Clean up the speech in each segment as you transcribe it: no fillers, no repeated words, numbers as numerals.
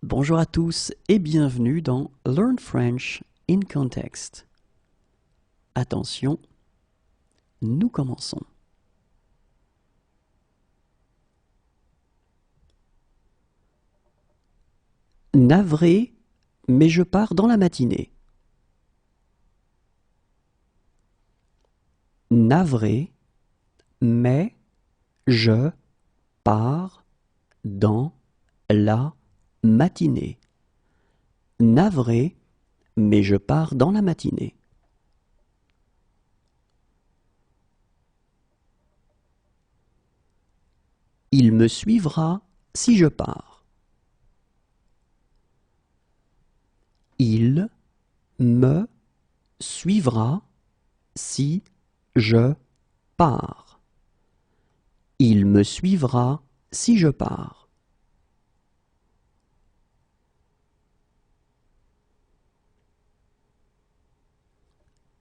Bonjour à tous et bienvenue dans Learn French in Context. Attention, nous commençons. Navré, mais je pars dans la matinée. Navré, mais je pars dans la matinée. Navré, mais je pars dans la matinée. Il me suivra si je pars. Il me suivra si je pars. Il me suivra si je pars.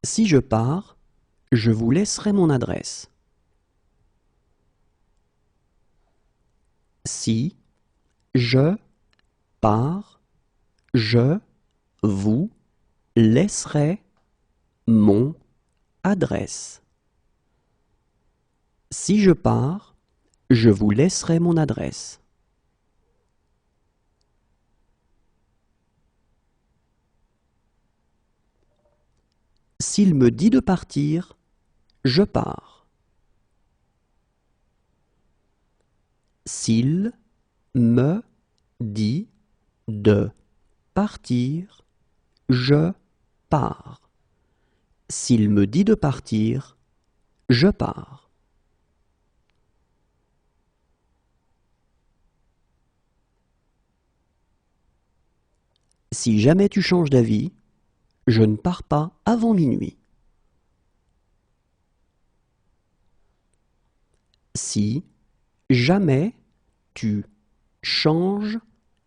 Si je pars, je vous laisserai mon adresse. Si je pars, je vous laisserai mon adresse. Si je pars, je vous laisserai mon adresse. S'il me dit de partir, je pars. S'il me dit de partir, je pars. S'il me dit de partir, je pars. Si jamais tu changes d'avis, je ne pars pas avant minuit. Si jamais tu changes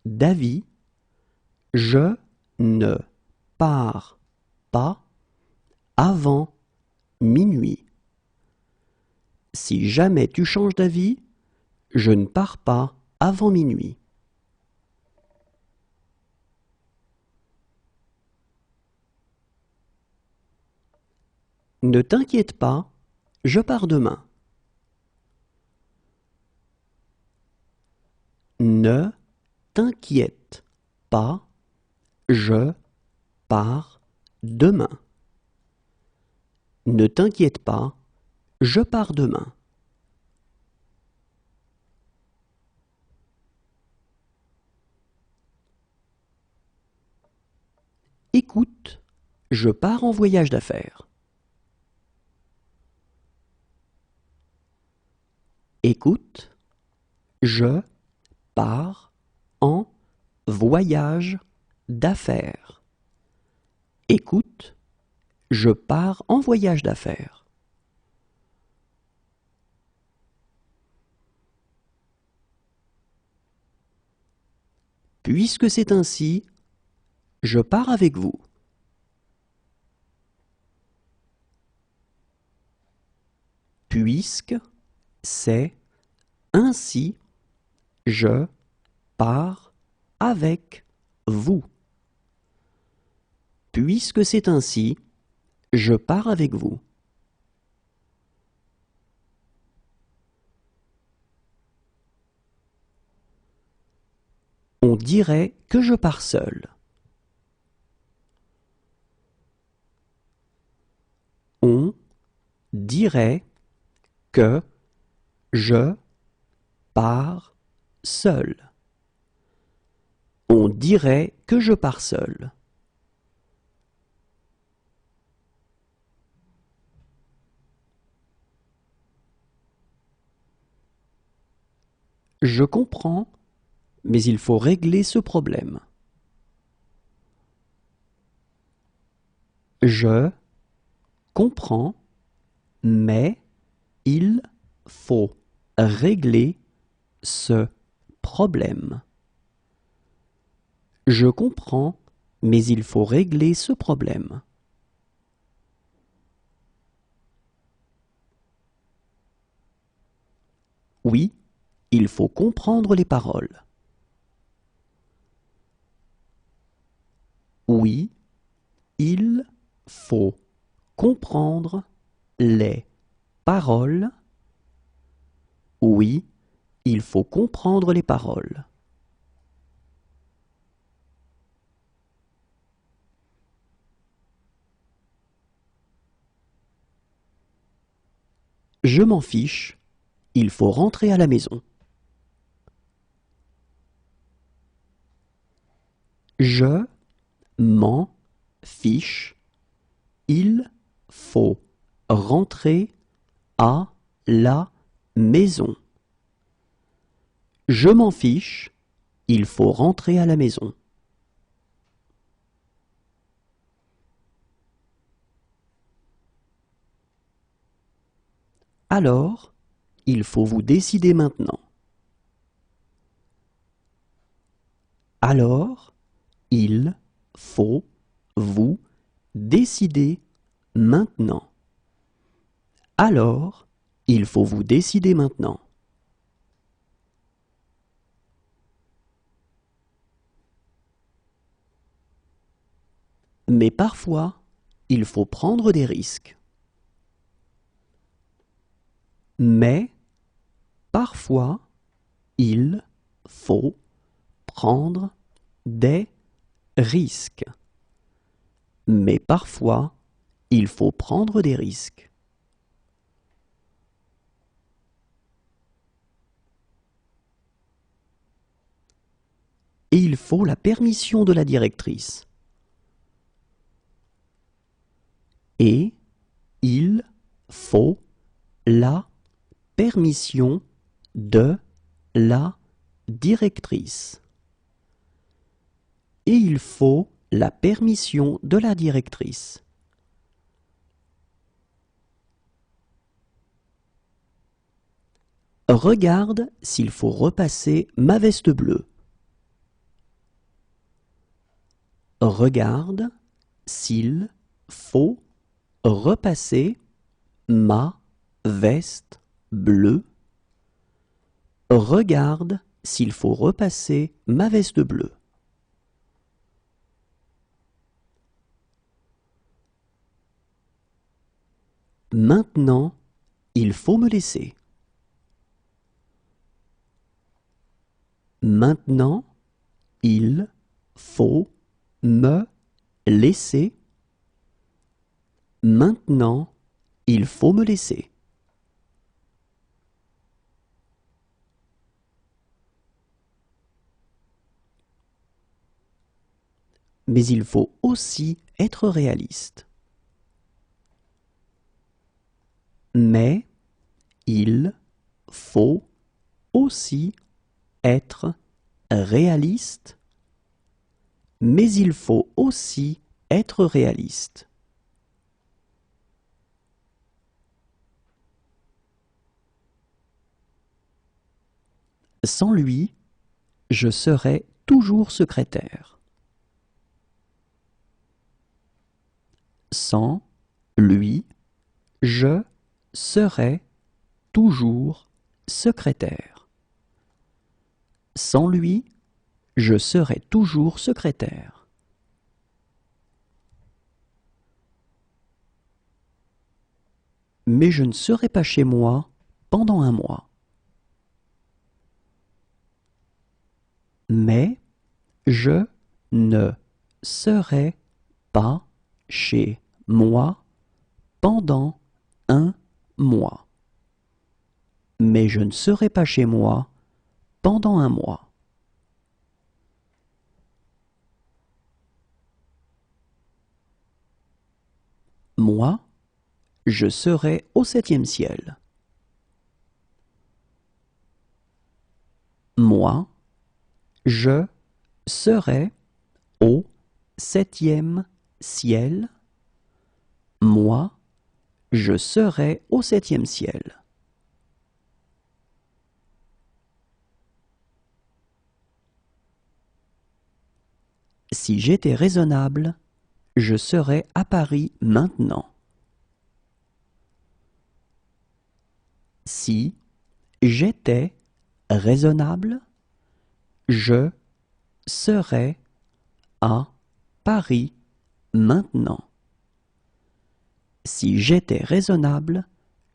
d'avis, je ne pars pas avant minuit. Si jamais tu changes d'avis, je ne pars pas avant minuit. Ne t'inquiète pas, je pars demain. Ne t'inquiète pas, je pars demain. Ne t'inquiète pas, je pars demain. Écoute, je pars en voyage d'affaires. Écoute, je pars en voyage d'affaires. Écoute, je pars en voyage d'affaires. Puisque c'est ainsi, je pars avec vous. Puisque c'est ainsi, je pars avec vous. Puisque c'est ainsi, je pars avec vous. On dirait que je pars seul. On dirait que je pars seul. On dirait que je pars seul. Je comprends, mais il faut régler ce problème. Je comprends, mais il faut régler ce problème. Je comprends, mais il faut régler ce problème. Oui, il faut comprendre les paroles. Oui, il faut comprendre les paroles. Oui, il faut comprendre les paroles. Je m'en fiche, il faut rentrer à la maison. Je m'en fiche, il faut rentrer à la maison. Je m'en fiche, il faut rentrer à la maison. Alors, il faut vous décider maintenant. Alors, il faut vous décider maintenant. Alors, il faut vous décider maintenant. Mais parfois, il faut prendre des risques. Mais parfois, il faut prendre des risques. Mais parfois, il faut prendre des risques. Et il faut la permission de la directrice. Et il faut la permission de la directrice. Et il faut la permission de la directrice. Regarde s'il faut repasser ma veste bleue. Regarde s'il faut repasser ma veste bleue. Regarde s'il faut repasser ma veste bleue. Maintenant, il faut me laisser. Maintenant, il faut me laisser. Maintenant, il faut me laisser. Mais il faut aussi être réaliste. Mais il faut aussi être réaliste. Mais il faut aussi être réaliste. Sans lui, je serai toujours secrétaire. Sans lui, je serai toujours secrétaire. Sans lui, je serai toujours secrétaire. Mais je ne serai pas chez moi pendant un mois. Mais je ne serai pas chez moi pendant un mois. Mais je ne serai pas chez moi pendant un mois. Moi, je serai au 7e ciel. Moi, je serai au 7e ciel. Moi, je serai au 7e ciel. Si j'étais raisonnable, je serais à Paris maintenant. Si j'étais raisonnable, je serais à Paris maintenant. Si j'étais raisonnable,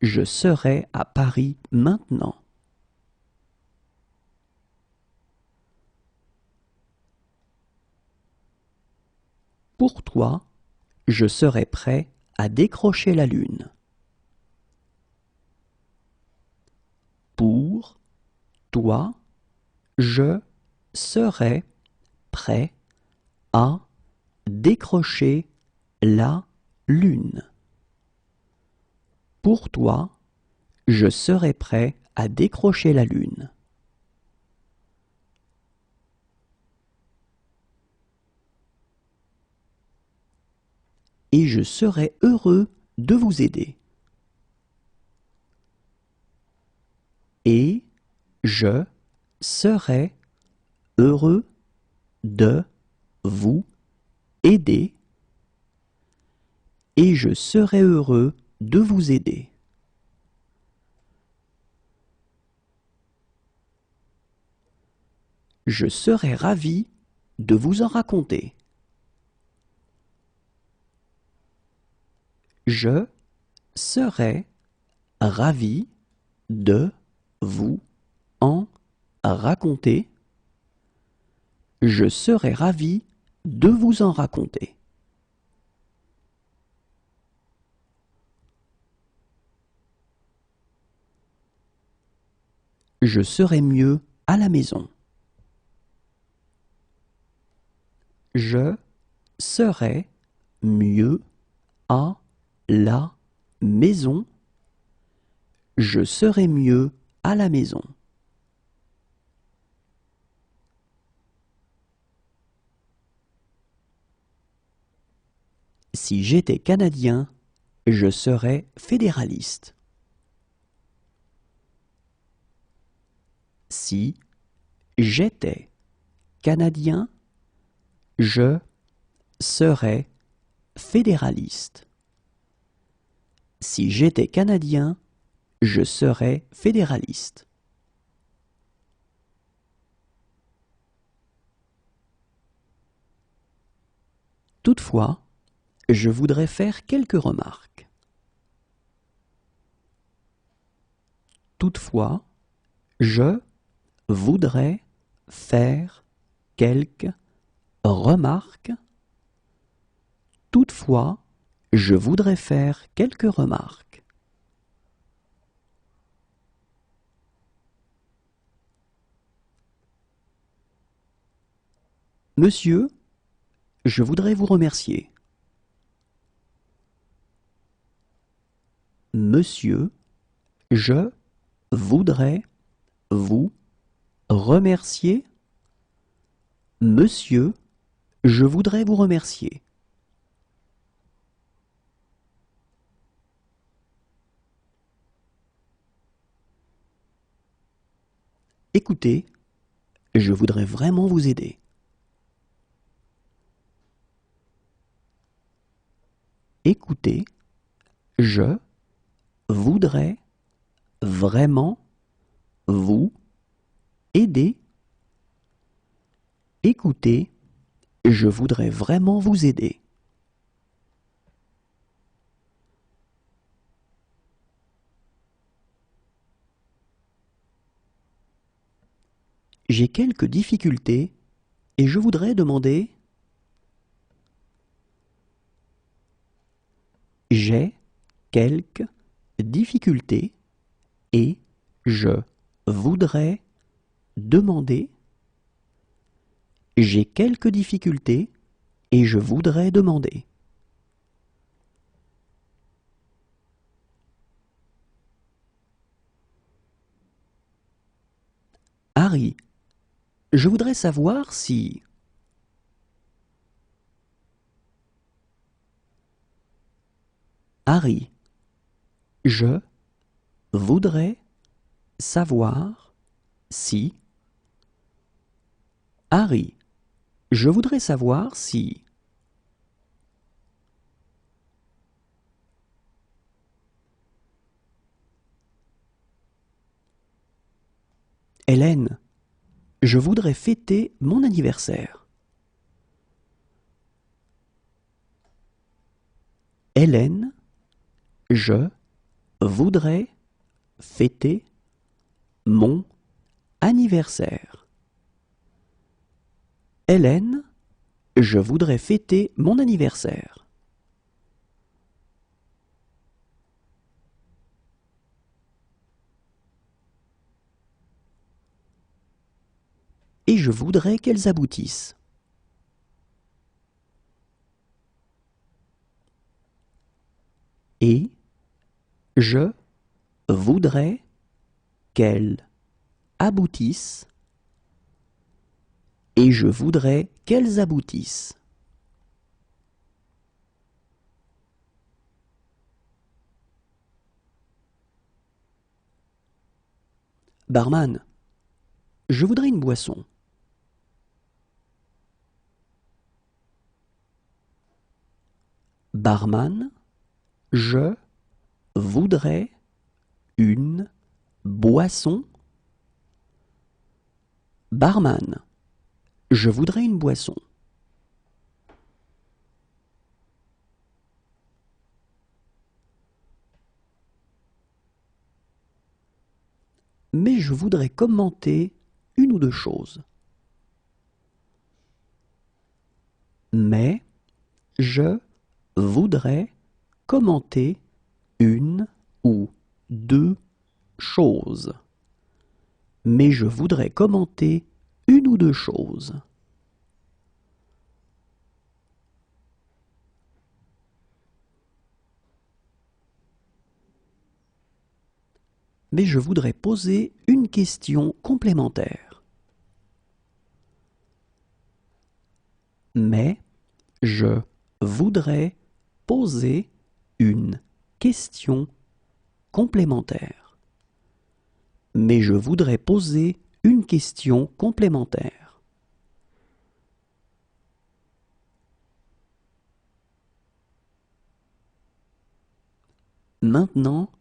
je serais à Paris maintenant. Pour toi, je serais prêt à décrocher la lune. Pour toi, je serais prêt à décrocher la lune. Pour toi, je serais prêt à décrocher la lune. Et je serais heureux de vous aider. Et je serais heureux de vous aider. Et je serais heureux de vous aider. Je serais ravi de vous en raconter. Je serais ravi de vous en raconter. Je serais ravi de vous en raconter. Je serais mieux à la maison. Je serais mieux à la maison. Je serais mieux à la maison. Si j'étais Canadien, je serais fédéraliste. Si j'étais Canadien, je serais fédéraliste. Si j'étais Canadien, je serais fédéraliste. Toutefois, je voudrais faire quelques remarques. Toutefois, je voudrais faire quelques remarques. Toutefois, je voudrais faire quelques remarques. Monsieur, je voudrais vous remercier. Monsieur, je voudrais vous remercier. Monsieur, je voudrais vous remercier. Écoutez, je voudrais vraiment vous aider. Écoutez, je voudrais vraiment vous aider. Écoutez, je voudrais vraiment vous aider. J'ai quelques difficultés et je voudrais demander. J'ai quelques difficultés et je voudrais demander. J'ai quelques difficultés et je voudrais demander. Harry, je voudrais savoir si. Harry, je voudrais savoir si. Harry, je voudrais savoir si. Hélène, je voudrais fêter mon anniversaire. Hélène, je voudrais fêter mon anniversaire. Hélène, je voudrais fêter mon anniversaire. Et je voudrais qu'elles aboutissent. Et je voudrais qu'elles aboutissent. Et je voudrais qu'elles aboutissent. Barman, je voudrais une boisson. Barman, je voudrais une boisson. Barman, je voudrais une boisson. Mais je voudrais commenter une ou deux choses. Mais je voudrais commenter une ou deux choses. Mais je voudrais commenter une ou deux choses. Mais je voudrais poser une question complémentaire. Mais je voudrais poser une question complémentaire. Mais je voudrais poser une question complémentaire. Maintenant,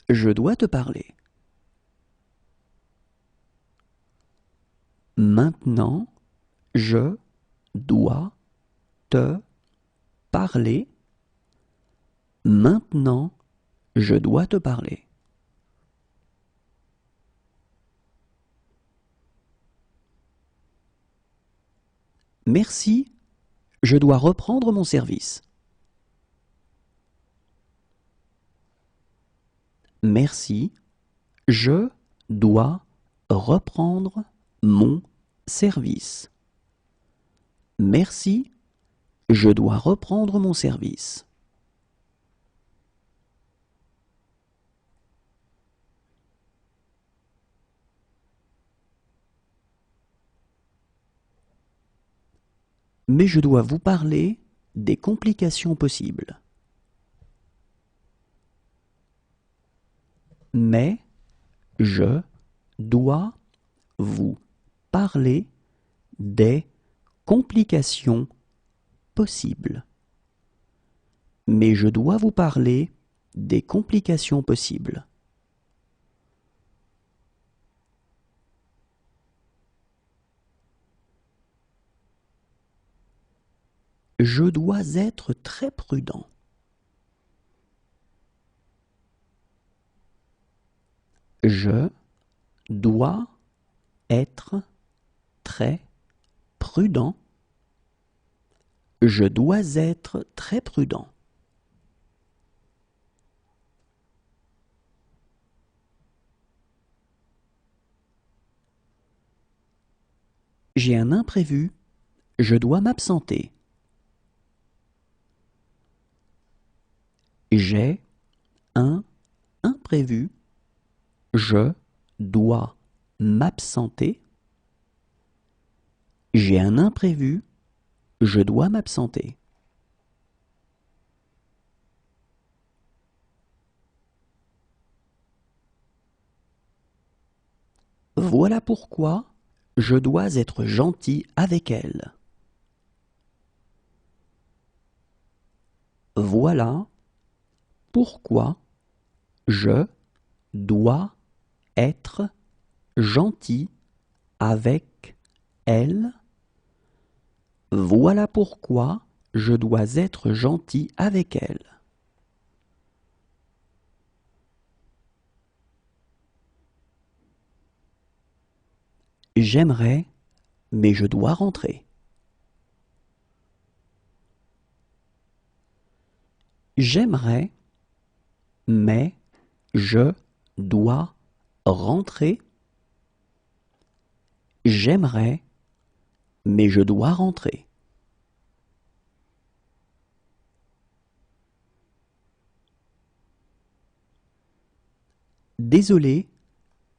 je dois te parler. Maintenant, je dois te parler. Maintenant, je dois te parler. Merci, je dois reprendre mon service. Merci, je dois reprendre mon service. Merci, je dois reprendre mon service. Mais je dois vous parler des complications possibles. Mais je dois vous parler des complications possibles. Mais je dois vous parler des complications possibles. Je dois être très prudent. Je dois être très prudent. Je dois être très prudent. J'ai un imprévu. Je dois m'absenter. J'ai un imprévu. Je dois m'absenter. J'ai un imprévu. Je dois m'absenter. Voilà pourquoi je dois être gentil avec elle. Voilà pourquoi je dois être gentil avec elle. Voilà pourquoi je dois être gentil avec elle. J'aimerais, mais je dois rentrer. J'aimerais, mais je dois rentrer. J'aimerais, mais je dois rentrer. Désolé,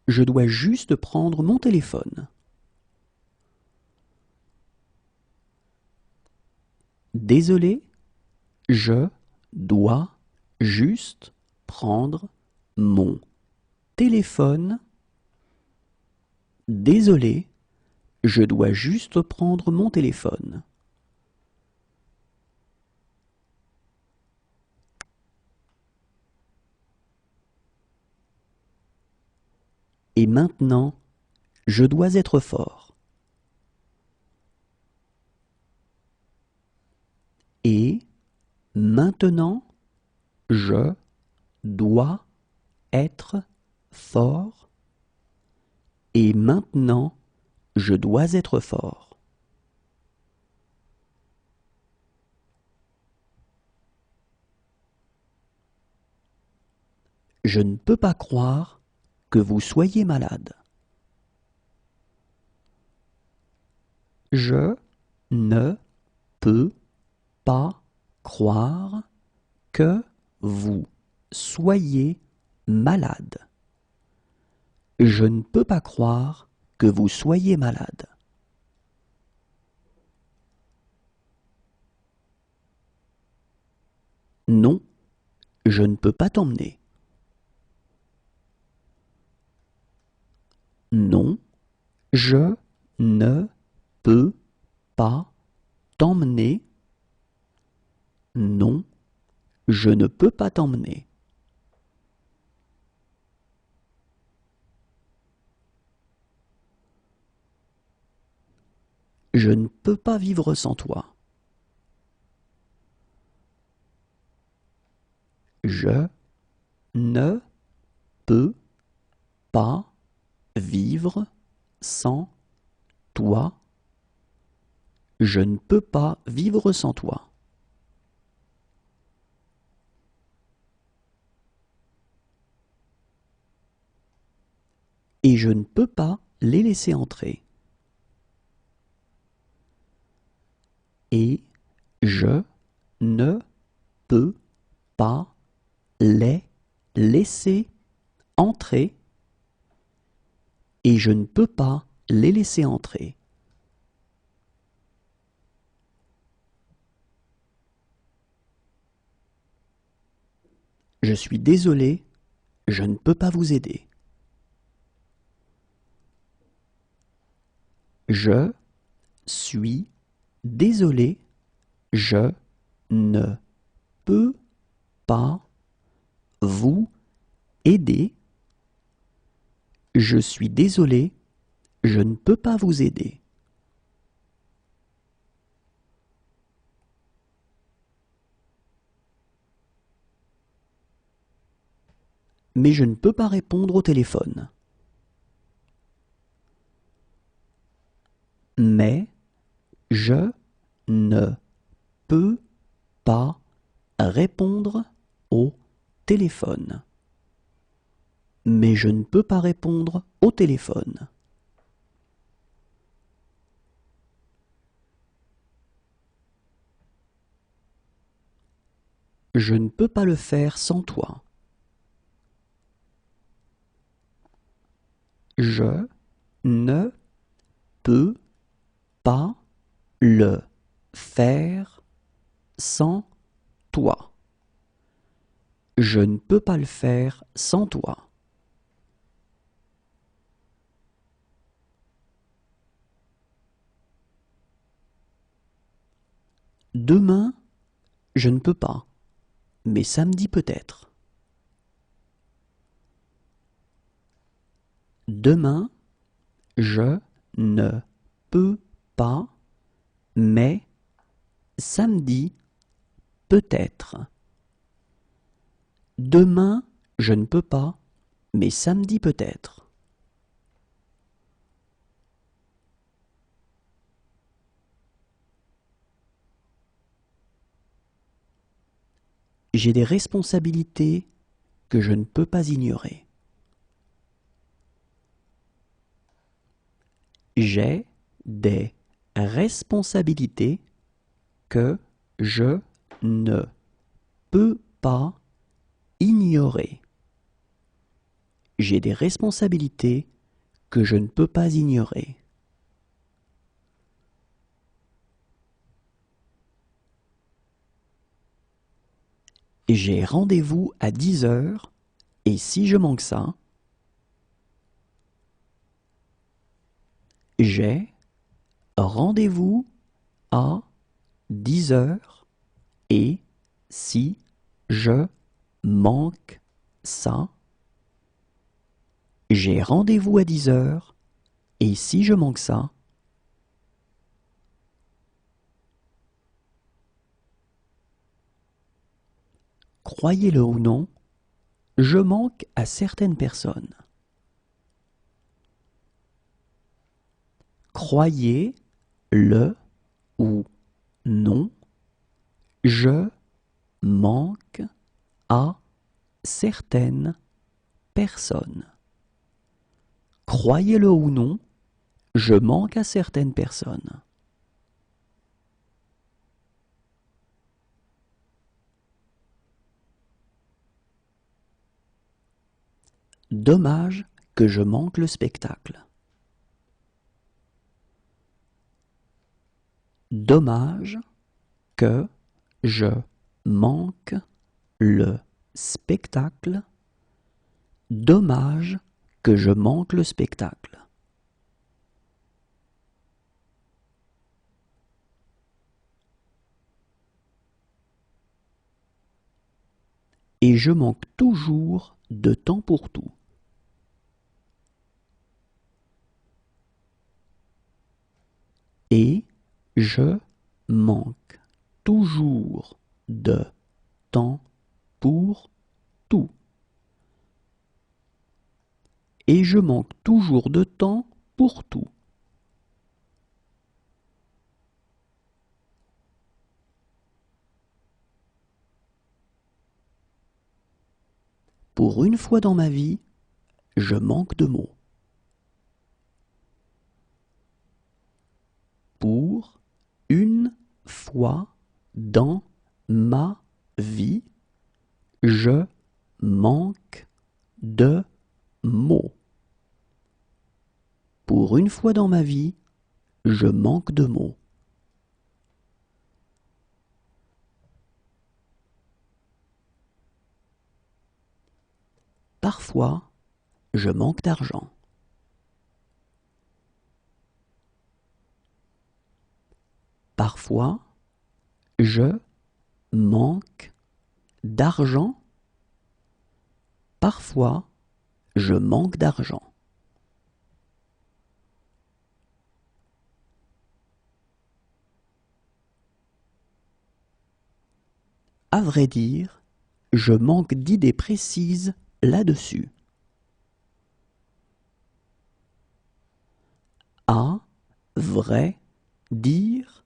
je dois juste prendre mon téléphone. Désolé, je dois juste prendre mon téléphone. Désolé, je dois juste prendre mon téléphone. Et maintenant, je dois être fort. Et maintenant, je dois être fort. Et maintenant, je dois être fort. Je ne peux pas croire que vous soyez malade. Je ne peux pas croire que vous soyez malade. Je ne peux pas croire que vous soyez malade. Non, je ne peux pas t'emmener. Non, je ne peux pas t'emmener. Non, je ne peux pas t'emmener. Je ne peux pas vivre sans toi. Je ne peux pas vivre sans toi. Je ne peux pas vivre sans toi. Et je ne peux pas les laisser entrer. Et je ne peux pas les laisser entrer. Et je ne peux pas les laisser entrer. Je suis désolé, je ne peux pas vous aider. Je suis désolé, je ne peux pas vous aider. Je suis désolé, je ne peux pas vous aider. Mais je ne peux pas répondre au téléphone. Mais je ne peux pas répondre au téléphone. Mais je ne peux pas répondre au téléphone. Je ne peux pas le faire sans toi. Je ne peux pas le faire sans toi. Je ne peux pas le faire sans toi. Demain, je ne peux pas, mais samedi peut-être. Demain, je ne peux pas, mais samedi peut-être. Demain, je ne peux pas, mais samedi peut-être. J'ai des responsabilités que je ne peux pas ignorer. J'ai des responsabilités que je ne peux pas ignorer. J'ai des responsabilités que je ne peux pas ignorer. J'ai rendez-vous à 10 heures et si je manque ça, j'ai rendez-vous à 10 heures et si je manque ça, j'ai rendez-vous à 10 heures et si je manque ça, croyez-le ou non, je manque à certaines personnes. Croyez-le ou non, je manque à certaines personnes. Croyez-le ou non, je manque à certaines personnes. Dommage que je manque le spectacle. Dommage que je manque le spectacle. Dommage que je manque le spectacle. Et je manque toujours de temps pour tout. Et je manque toujours de temps pour tout. Et je manque toujours de temps pour tout. Pour une fois dans ma vie, je manque de mots. Pour une fois dans ma vie, je manque de mots. Pour une fois dans ma vie, je manque de mots. Parfois, je manque d'argent. Parfois, je manque d'argent. Parfois, je manque d'argent. À vrai dire, je manque d'idées précises là-dessus. À vrai dire,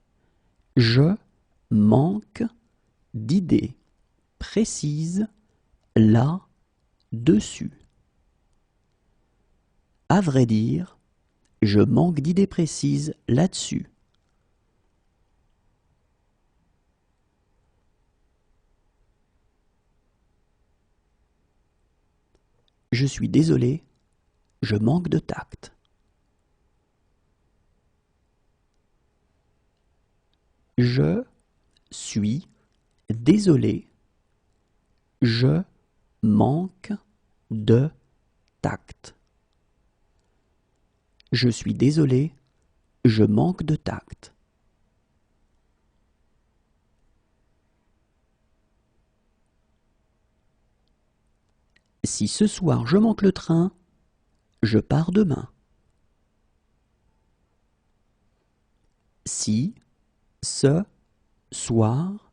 je manque d'idées précises là-dessus. À vrai dire, je manque d'idées précises là-dessus. Je suis désolé, je manque de tact. Je suis désolé, je manque de tact. Je suis désolé, je manque de tact. Si ce soir je manque le train, je pars demain. Si ce soir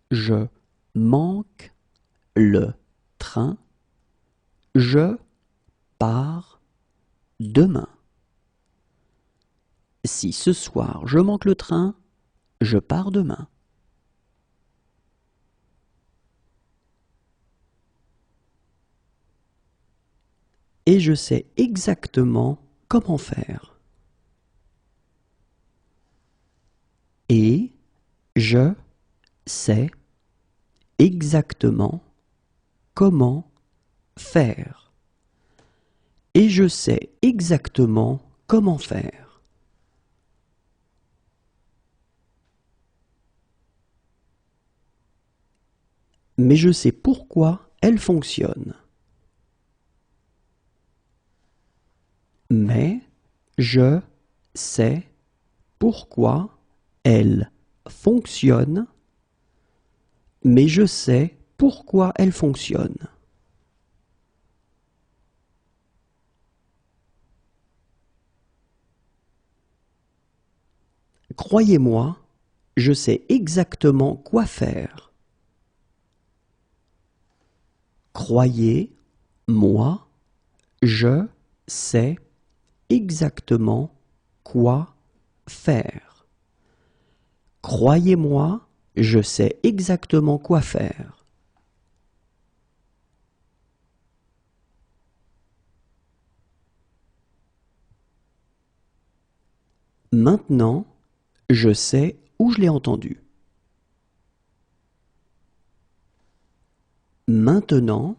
je manque le train, je pars demain. Si ce soir je manque le train, je pars demain. et je sais exactement comment faire. Et je sais exactement comment faire. Et je sais exactement comment faire. Mais je sais pourquoi elle fonctionne. Mais je sais pourquoi elle fonctionne. Mais je sais pourquoi elle fonctionne. Croyez-moi, je sais exactement quoi faire. Croyez-moi, je sais exactement quoi faire. Croyez-moi, je sais exactement quoi faire. Maintenant, je sais où je l'ai entendu. Maintenant,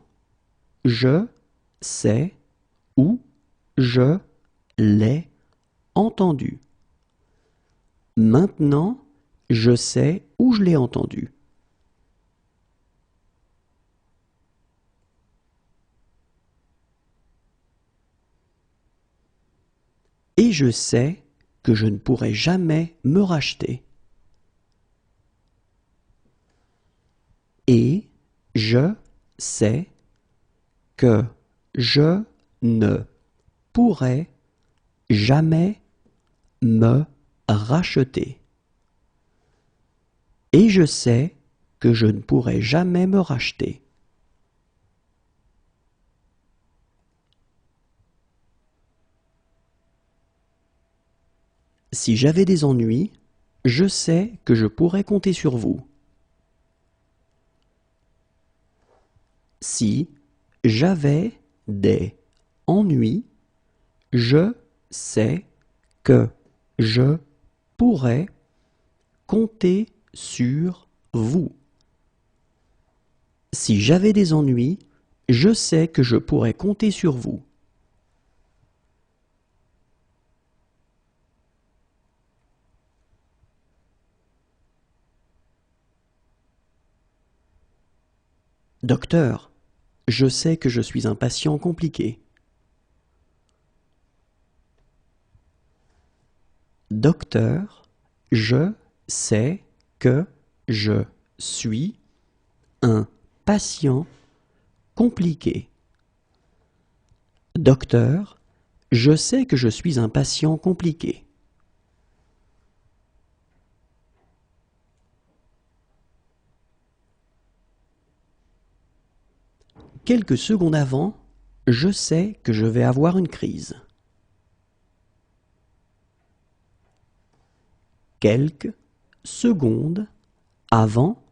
je sais où je l'ai entendu. Maintenant, je sais où je l'ai entendu. Et je sais que je ne pourrai jamais me racheter. Et je sais que je ne pourrai jamais me racheter. Et je sais que je ne pourrai jamais me racheter. Si j'avais des ennuis, je sais que je pourrais compter sur vous. Si j'avais des ennuis, je sais que je pourrais compter sur vous. Si j'avais des ennuis, je sais que je pourrais compter sur vous. Docteur, je sais que je suis un patient compliqué. Docteur, je sais que je suis un patient compliqué. Docteur, je sais que je suis un patient compliqué. Quelques secondes avant, je sais que je vais avoir une crise. Quelques secondes avant,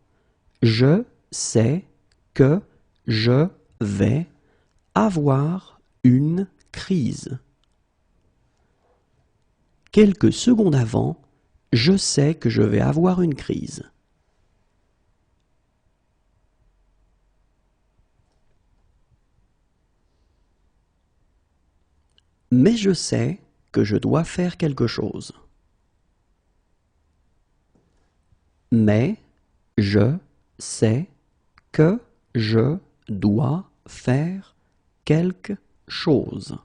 je sais que je vais avoir une crise. Quelques secondes avant, je sais que je vais avoir une crise. Mais je sais que je dois faire quelque chose. Mais je sais que je dois faire quelque chose.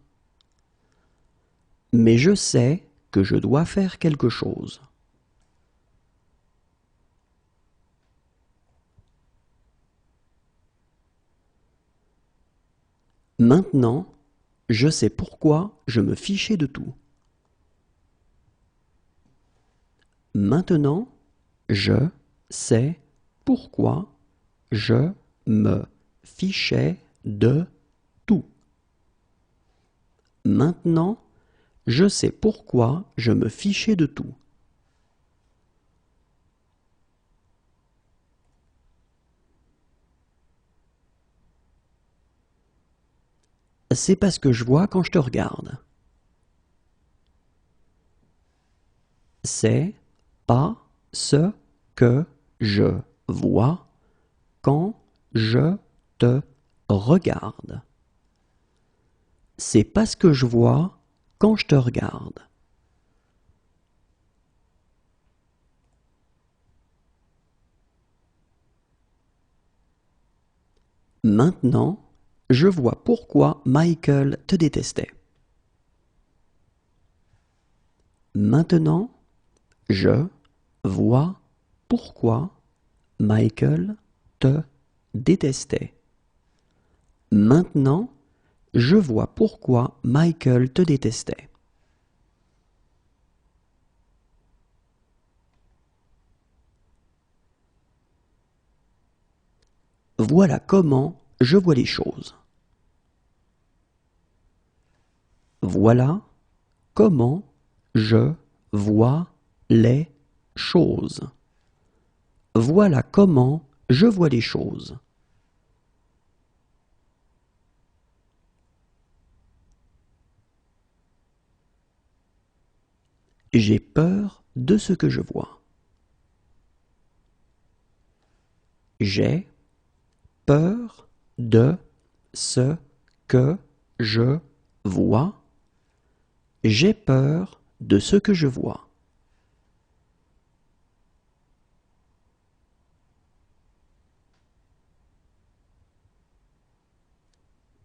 Mais je sais que je dois faire quelque chose. Maintenant, je sais pourquoi je me fichais de tout. Maintenant, je sais pourquoi je me fichais de tout. Maintenant, je sais pourquoi je me fichais de tout. c'est pas ce que je vois quand je te regarde. C'est pas ce que je vois quand je te regarde. C'est pas ce que je vois quand je te regarde. Maintenant, je vois pourquoi Michael te détestait. Maintenant, je vois pourquoi Michael te détestait. Maintenant, je vois pourquoi Michael te détestait. Voilà comment je vois les choses. Voilà comment je vois les choses. Voilà comment je vois les choses. J'ai peur de ce que je vois. J'ai peur de ce que je vois. J'ai peur de ce que je vois.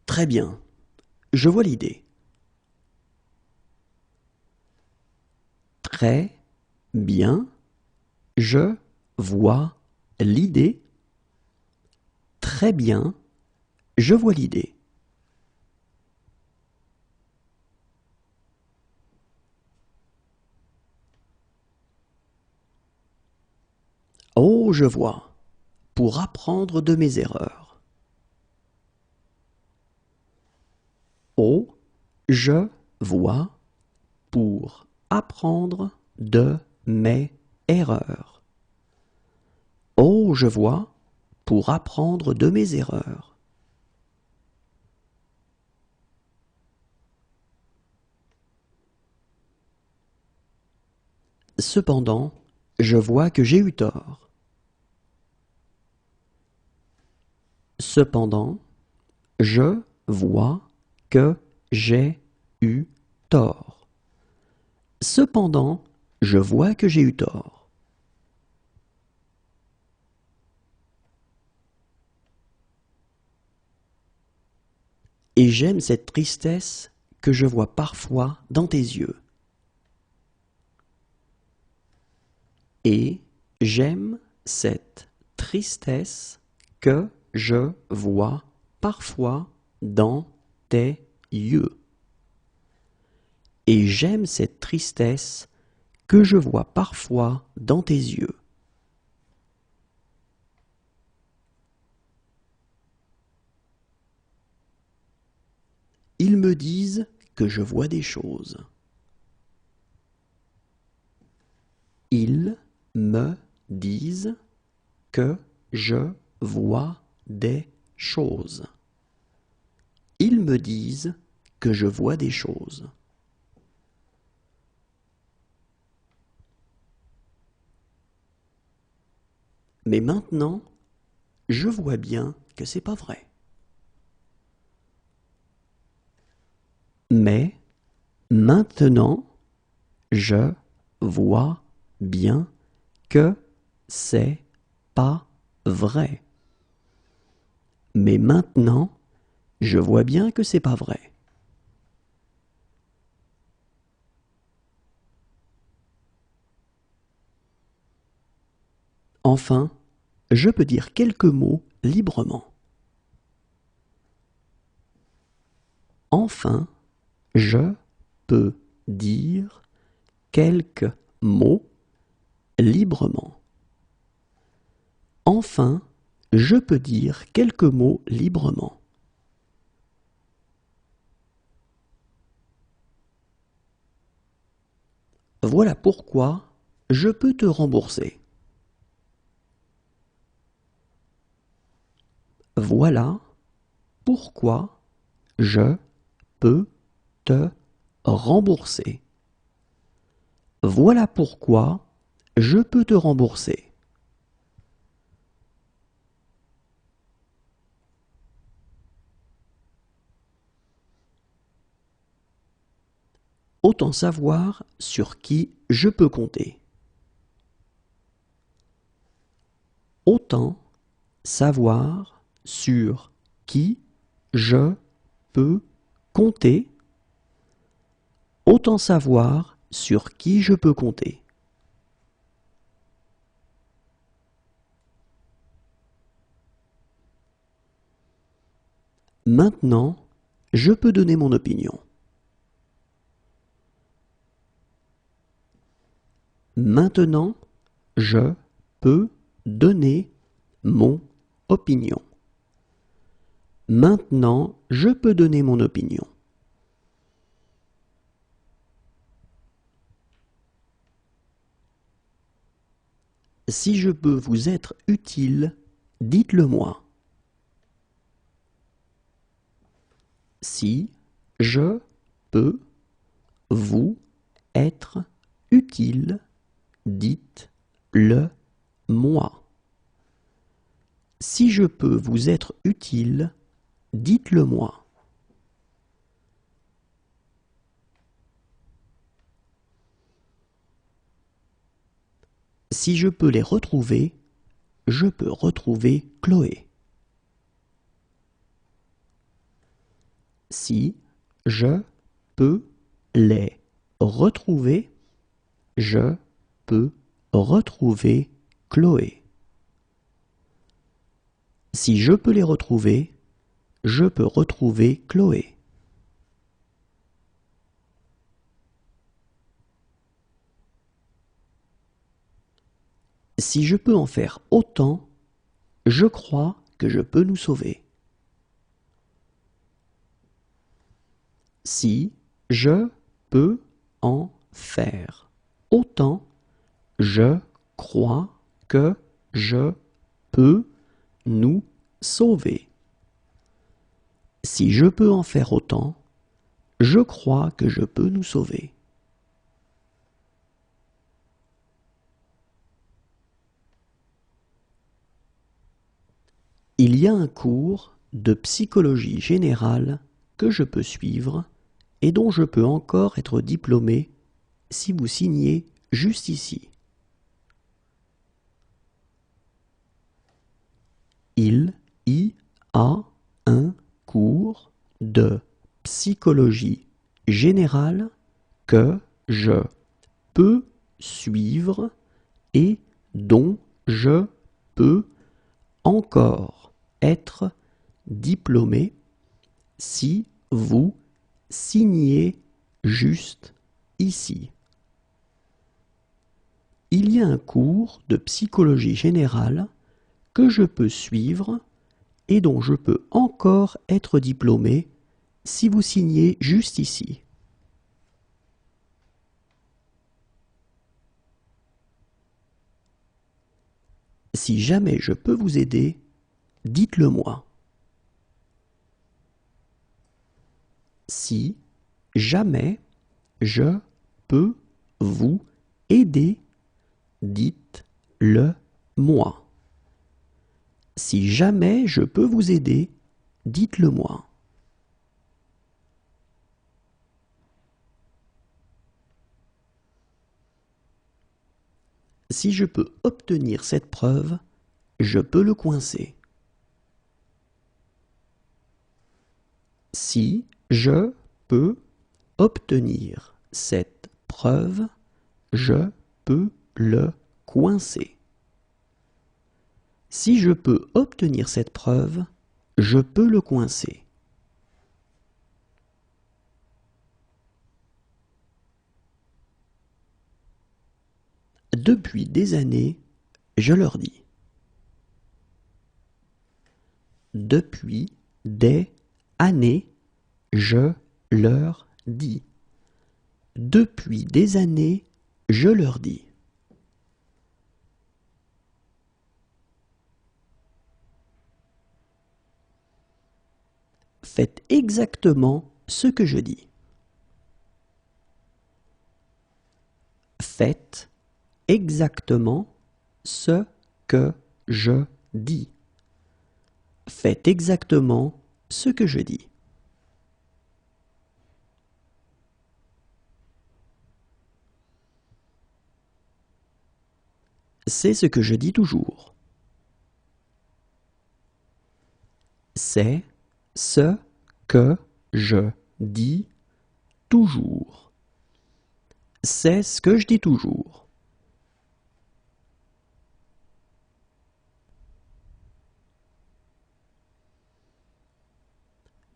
Très bien, je vois l'idée. Très bien, je vois l'idée. Très bien, je vois l'idée. Oh, je vois. Pour apprendre de mes erreurs. Oh, je vois. Pour apprendre de mes erreurs. Oh, je vois. Pour apprendre de mes erreurs. Cependant, je vois que j'ai eu tort. Cependant, je vois que j'ai eu tort. Cependant, je vois que j'ai eu tort. Et j'aime cette tristesse que je vois parfois dans tes yeux. Et j'aime cette tristesse que je vois parfois dans tes yeux. Et j'aime cette tristesse que je vois parfois dans tes yeux. Ils me disent que je vois des choses. Ils me disent que je vois des choses. Ils me disent que je vois des choses. Mais maintenant, je vois bien que c'est pas vrai. Mais maintenant, je vois bien que c'est pas vrai. Mais maintenant, je vois bien que c'est pas vrai. Enfin, je peux dire quelques mots librement. Enfin, je peux dire quelques mots librement. Enfin, je peux dire quelques mots librement. Voilà pourquoi je peux te rembourser. Voilà pourquoi je peux te rembourser. Voilà pourquoi je peux te rembourser. Autant savoir sur qui je peux compter. Autant savoir sur qui je peux compter. Autant savoir sur qui je peux compter. Maintenant, je peux donner mon opinion. Maintenant, je peux donner mon opinion. Maintenant, je peux donner mon opinion. Si je peux vous être utile, dites-le moi. Si je peux vous être utile, dites-le moi. Si je peux vous être utile, dites-le moi. Si je peux les retrouver, je peux retrouver Chloé. Si je peux les retrouver, je peux retrouver Chloé. Si je peux les retrouver, je peux retrouver Chloé. Si je peux en faire autant, je crois que je peux nous sauver. Si je peux en faire autant, je crois que je peux nous sauver. Si je peux en faire autant, je crois que je peux nous sauver. Il y a un cours de psychologie générale que je peux suivre et dont je peux encore être diplômé si vous signez juste ici. Il y a un cours de psychologie générale que je peux suivre et dont je peux encore être diplômé si vous signez juste ici. Il y a un cours de psychologie générale que je peux suivre et dont je peux encore être diplômé si vous signez juste ici. Si jamais je peux vous aider, dites-le moi. Si jamais je peux vous aider, dites-le moi. Si jamais je peux vous aider, dites-le moi. Si je peux obtenir cette preuve, je peux le coincer. Si je peux obtenir cette preuve, je peux le coincer. Si je peux obtenir cette preuve, je peux le coincer. Depuis des années, je leur dis. Depuis des années, je leur dis. Depuis des années, je leur dis. Faites exactement ce que je dis. Faites exactement ce que je dis. Faites exactement ce que je dis. C'est ce que je dis toujours. C'est ce que je dis toujours. C'est ce que je dis toujours.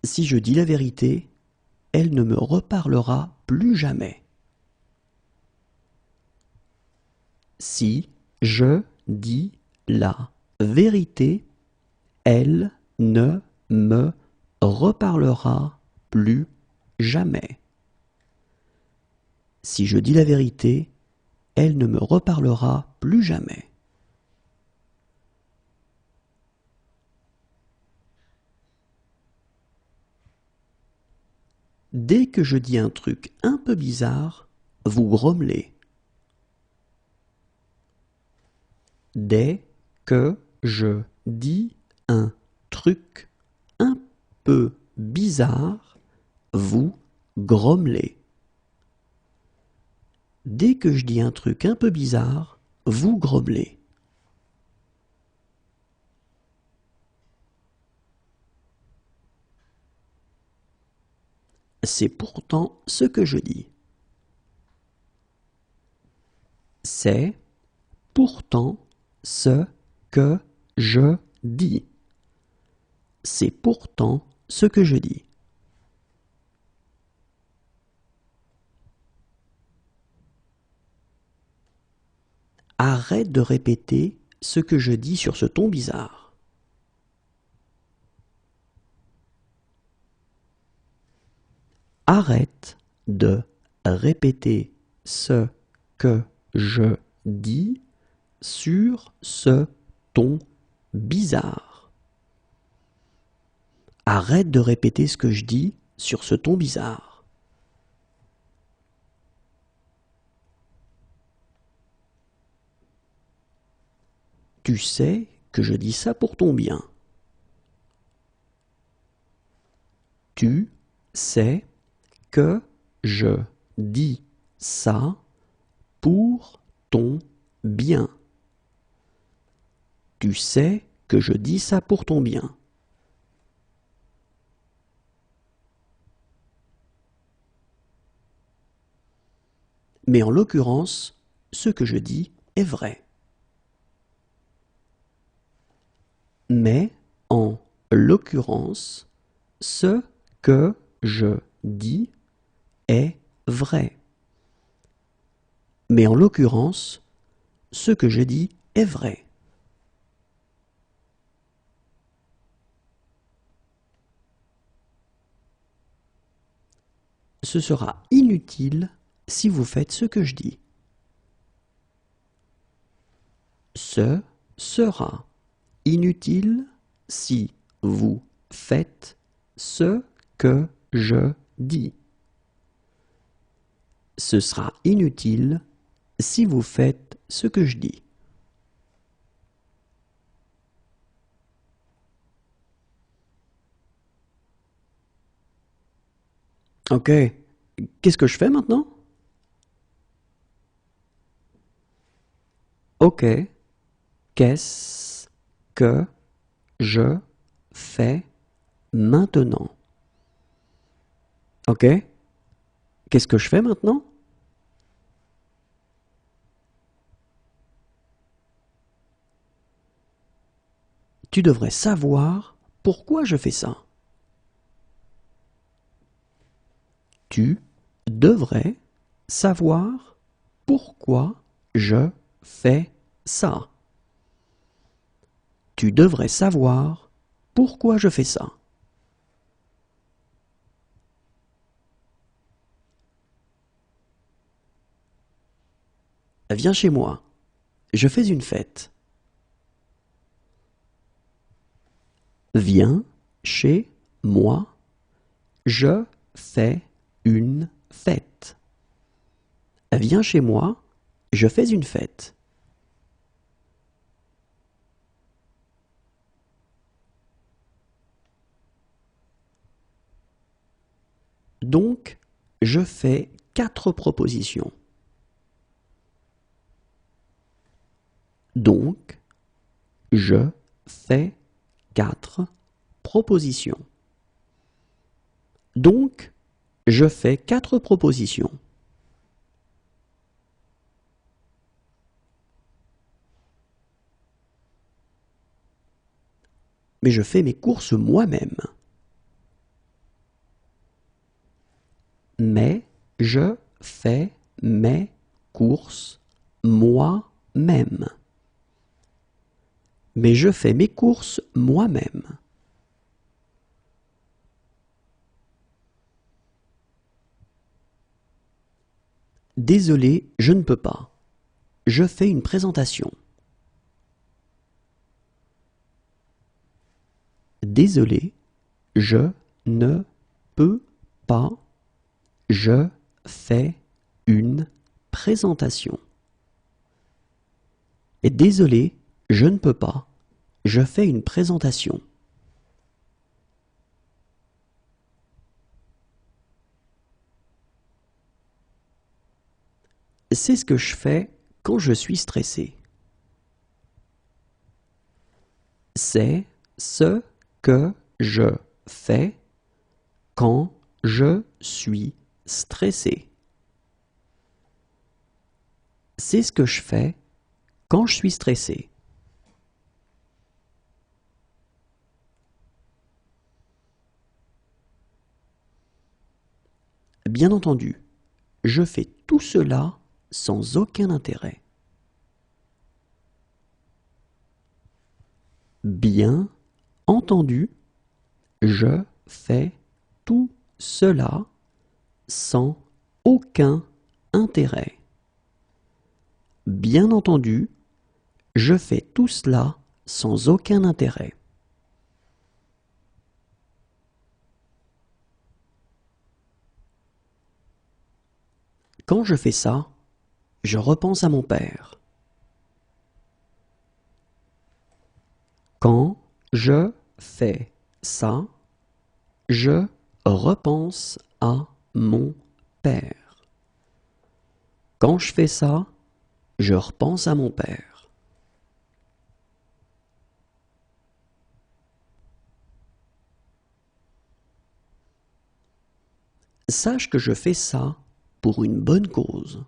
Si je dis la vérité, elle ne me reparlera plus jamais. Si je dis la vérité, elle ne me reparlera plus jamais. Si je dis la vérité, elle ne me reparlera plus jamais. Dès que je dis un truc un peu bizarre, vous grommelez. Dès que je dis un truc un peu bizarre, vous grommelez. Dès que je dis un truc un peu bizarre, vous grommelez. C'est pourtant ce que je dis. C'est pourtant ce que je dis. C'est pourtant ce que je dis. Arrête de répéter ce que je dis sur ce ton bizarre. Arrête de répéter ce que je dis sur ce ton bizarre. Arrête de répéter ce que je dis sur ce ton bizarre. Tu sais que je dis ça pour ton bien. Tu sais que je dis ça pour ton bien. Tu sais que je dis ça pour ton bien. Mais en l'occurrence, ce que je dis est vrai. Mais en l'occurrence, ce que je dis est vrai. Mais en l'occurrence, ce que je dis est vrai. Ce sera inutile si vous faites ce que je dis. Ce sera inutile si vous faites ce que je dis. Ce sera inutile si vous faites ce que je dis. Ok, qu'est-ce que je fais maintenant? Ok, qu'est-ce que je fais maintenant? Ok, qu'est-ce que je fais maintenant? Tu devrais savoir pourquoi je fais ça. Tu devrais savoir pourquoi je fais ça. Tu devrais savoir pourquoi je fais ça. Viens chez moi. Je fais une fête. Viens chez moi. Je fais une fête. Viens chez moi, je fais une fête. Donc, je fais 4 propositions. Donc, je fais 4 propositions. Donc, je fais 4 propositions. Mais je fais mes courses moi-même. Mais je fais mes courses moi-même. Mais je fais mes courses moi-même. Désolé, je ne peux pas. Je fais une présentation. Désolé, je ne peux pas. Je fais une présentation. Et désolé, je ne peux pas. Je fais une présentation. C'est ce que je fais quand je suis stressé. C'est ce que je fais quand je suis stressé. C'est ce que je fais quand je suis stressé. Bien entendu, je fais tout cela sans aucun intérêt. Bien entendu, je fais tout cela sans aucun intérêt. Bien entendu, je fais tout cela sans aucun intérêt. Quand je fais ça, je repense à mon père. Quand je fais ça, je repense à mon père. Quand je fais ça, je repense à mon père. Sache que je fais ça pour une bonne cause.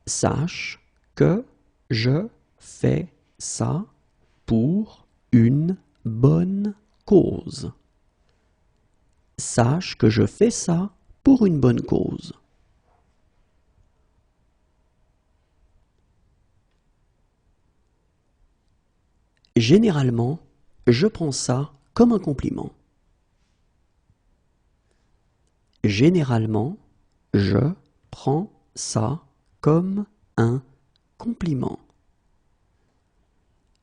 Sache que je fais ça pour une bonne cause. Sache que je fais ça pour une bonne cause. Généralement, je prends ça comme un compliment. Généralement, je prends ça comme un compliment.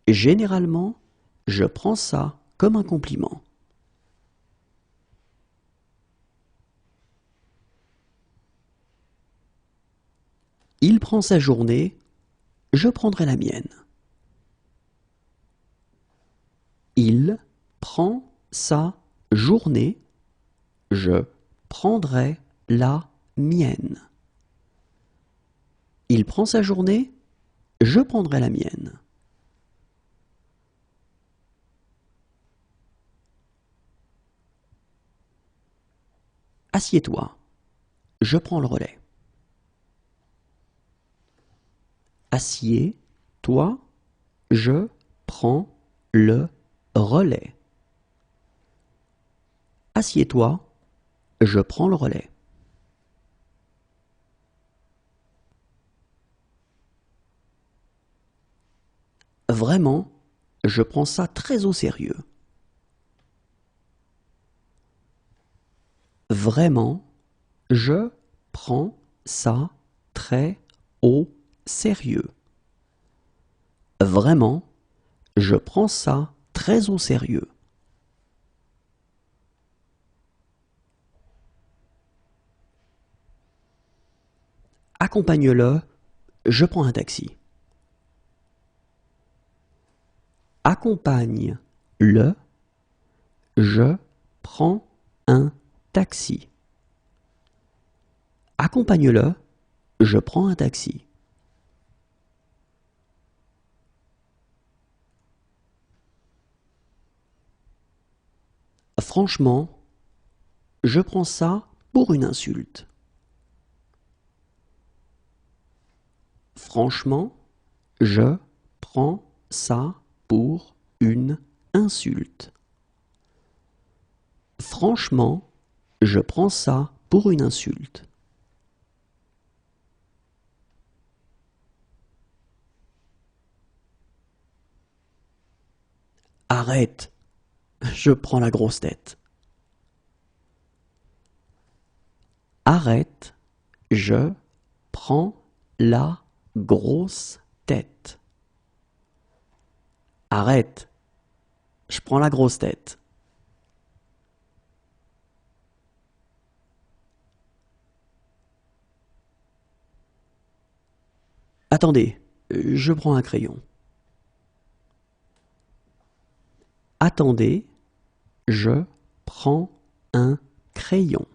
Généralement, je prends ça comme un compliment. Il prend sa journée, je prendrai la mienne. Il prend sa journée, je prendrai la mienne. Il prend sa journée, je prendrai la mienne. Assieds-toi, je prends le relais. Assieds-toi, je prends le relais. Assieds-toi, je prends le relais. Vraiment, je prends ça très au sérieux. Vraiment, je prends ça très au sérieux. Vraiment, je prends ça très au sérieux. Accompagne-le, je prends un taxi. Accompagne-le, je prends un taxi. Accompagne-le, je prends un taxi. Franchement, je prends ça pour une insulte. Franchement, je prends ça pour une insulte. Franchement, je prends ça pour une insulte. Arrête, je prends la grosse tête. Arrête, je prends la grosse tête. Arrête, je prends la grosse tête. Attendez, je prends un crayon. Attendez, je prends un crayon.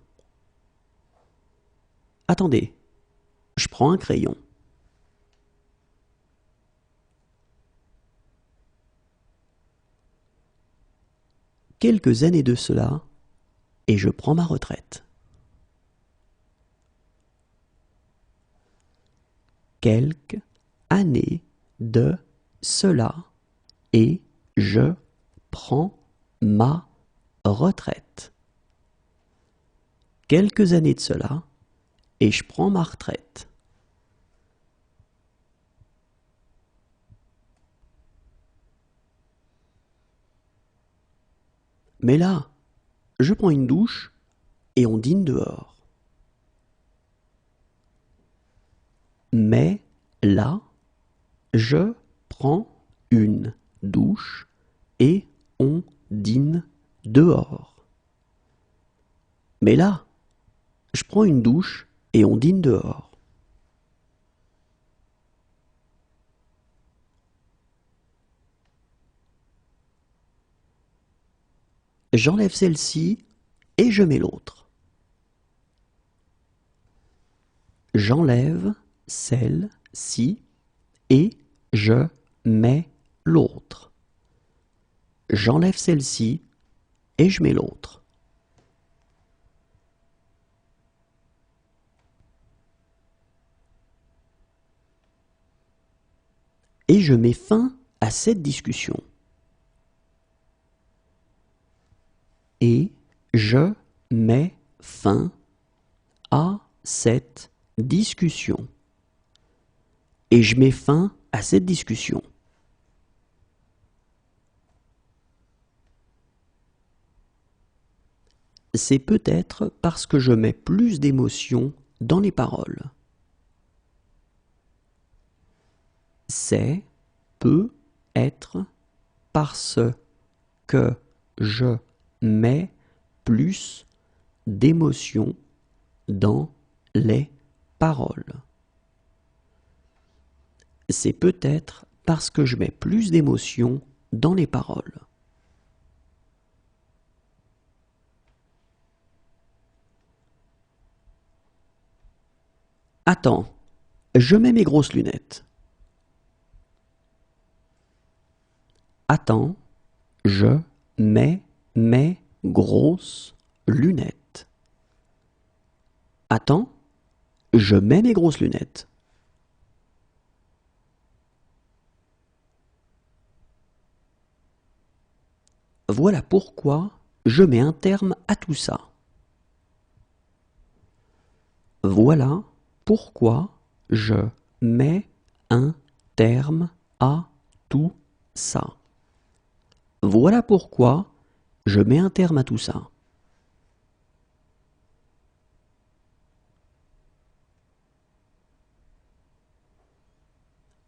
Attendez, je prends un crayon. Quelques années de cela, et je prends ma retraite. Quelques années de cela, et je prends ma retraite. Quelques années de cela, et je prends ma retraite. Mais là, je prends une douche et on dîne dehors. Mais là, je prends une douche et on dîne dehors. Mais là, je prends une douche et on dîne dehors. J'enlève celle-ci et je mets l'autre. J'enlève celle-ci et je mets l'autre. J'enlève celle-ci et je mets l'autre. Et je mets fin à cette discussion. Et je mets fin à cette discussion. Et je mets fin à cette discussion. C'est peut-être parce que je mets plus d'émotion dans les paroles. C'est peut-être parce que je mets plus d'émotion dans les paroles. C'est peut-être parce que je mets plus d'émotion dans les paroles. Attends, je mets mes grosses lunettes. Attends, je mets mes grosses lunettes. Attends, je mets mes grosses lunettes. Voilà pourquoi je mets un terme à tout ça. Voilà pourquoi je mets un terme à tout ça. Voilà pourquoi je mets un terme à tout ça.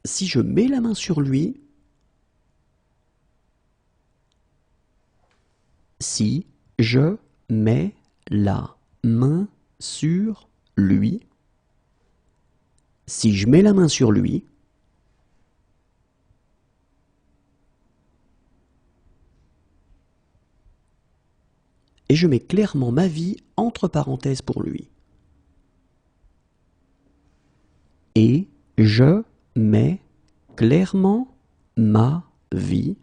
Si je mets la main sur lui, si je mets la main sur lui, Si je mets la main sur lui, et je mets clairement ma vie entre parenthèses pour lui. Et je mets clairement ma vie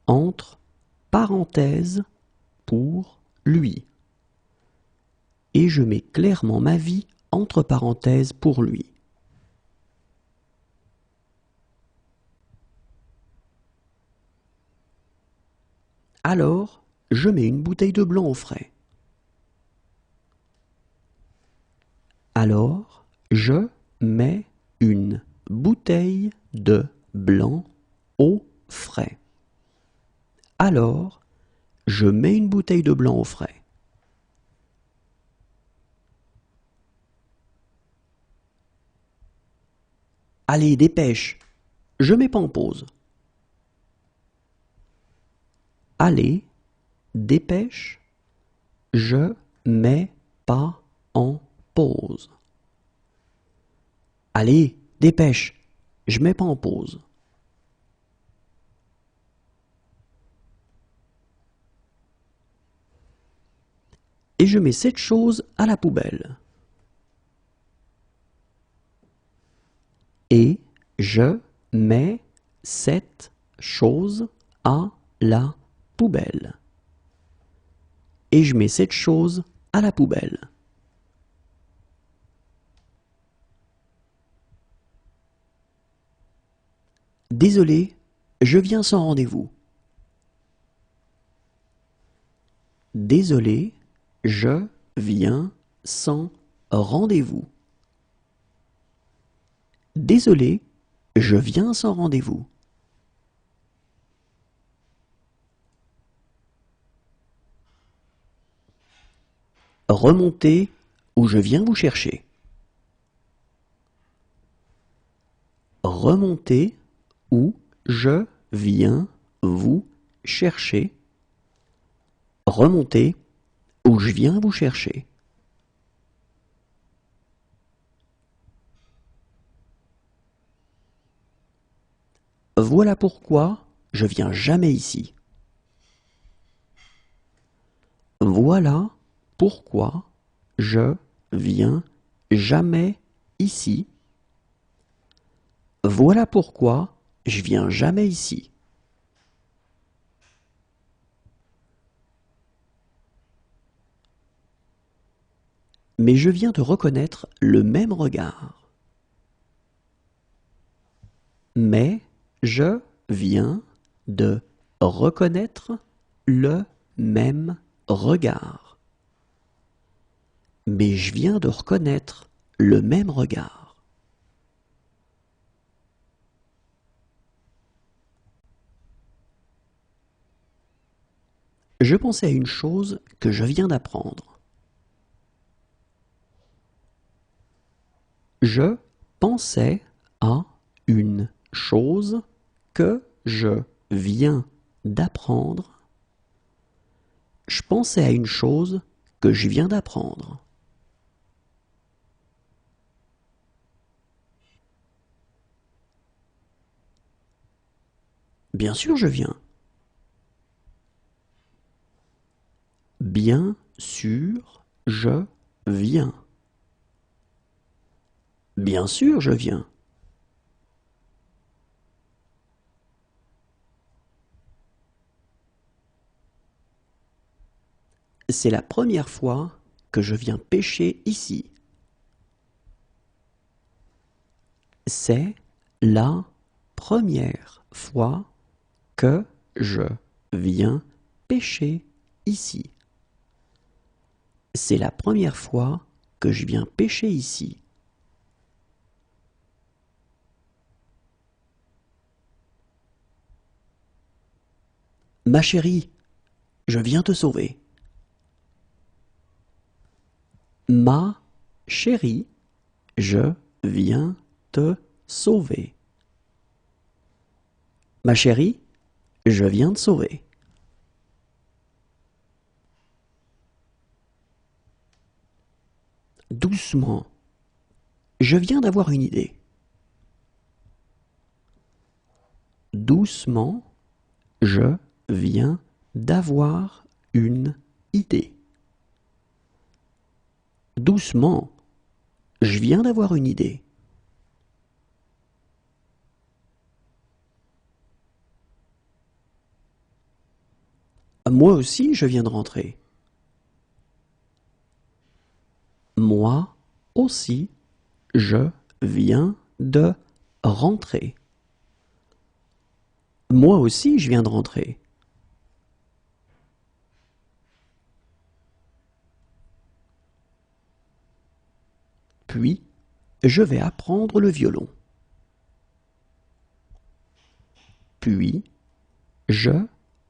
entre parenthèses pour lui. Et je mets clairement ma vie entre parenthèses pour lui. Alors, je mets une bouteille de blanc au frais. Alors, je mets une bouteille de blanc au frais. Alors, je mets une bouteille de blanc au frais. Allez, dépêche, je mets pas en pause. Allez, dépêche, je mets pas en pause. Allez, dépêche, je mets pas en pause. Et je mets cette chose à la poubelle. Et je mets cette chose à la poubelle. Et je mets cette chose à la poubelle. Désolé, je viens sans rendez-vous. Désolé, je viens sans rendez-vous. Désolé, je viens sans rendez-vous. Remontez ou je viens vous chercher. Remontez ou je viens vous chercher. Remontez ou je viens vous chercher. Voilà pourquoi je viens jamais ici. Voilà pourquoi je viens jamais ici. Voilà pourquoi je viens jamais ici. Mais je viens de reconnaître le même regard. Mais je viens de reconnaître le même regard. Mais je viens de reconnaître le même regard. Je pensais à une chose que je viens d'apprendre. Je pensais à une chose que je viens d'apprendre. Je pensais à une chose que je viens d'apprendre. Bien sûr, je viens. Bien sûr, je viens. Bien sûr, je viens. C'est la première fois que je viens pêcher ici. C'est la première fois que je viens pêcher ici. C'est la première fois que je viens pêcher ici. Ma chérie, je viens te sauver. Ma chérie, je viens te sauver. Ma chérie, je viens te sauver. Doucement. Je viens d'avoir une idée. Doucement, je viens d'avoir une idée. Doucement, je viens d'avoir une idée. Moi aussi, je viens de rentrer. Moi aussi, je viens de rentrer. Moi aussi, je viens de rentrer. Puis, je vais apprendre le violon. Puis, je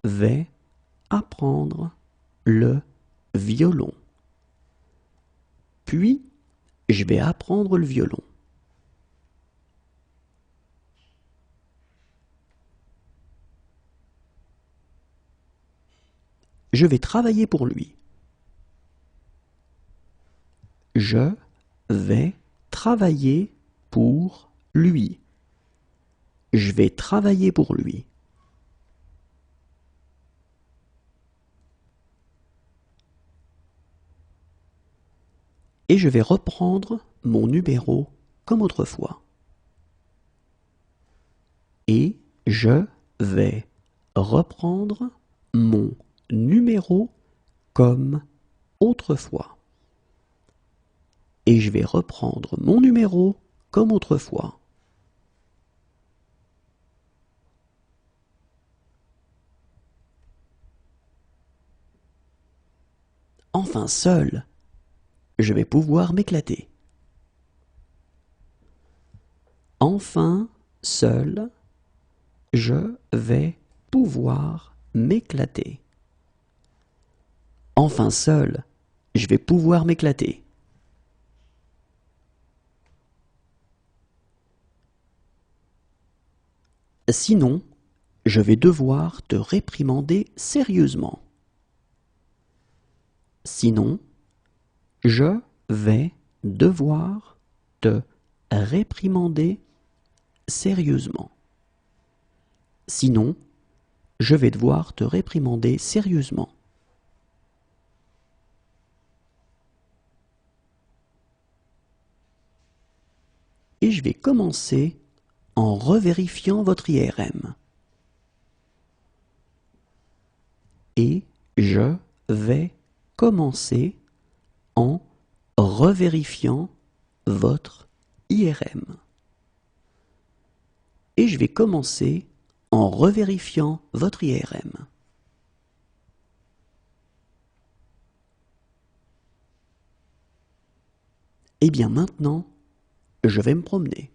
vais apprendre le violon. Puis, je vais apprendre le violon. Je vais travailler pour lui. Je vais travailler pour lui. Je vais travailler pour lui. Et je vais reprendre mon numéro comme autrefois. Et je vais reprendre mon numéro comme autrefois. Et je vais reprendre mon numéro comme autrefois. Enfin seul, je vais pouvoir m'éclater. Enfin seul, je vais pouvoir m'éclater. Enfin seul, je vais pouvoir m'éclater. Sinon, je vais devoir te réprimander sérieusement. Sinon, je vais devoir te réprimander sérieusement. Sinon, je vais devoir te réprimander sérieusement. Et je vais commencer en revérifiant votre IRM. Et je vais commencer en revérifiant votre IRM. Et je vais commencer en revérifiant votre IRM. Et bien maintenant, je vais me promener.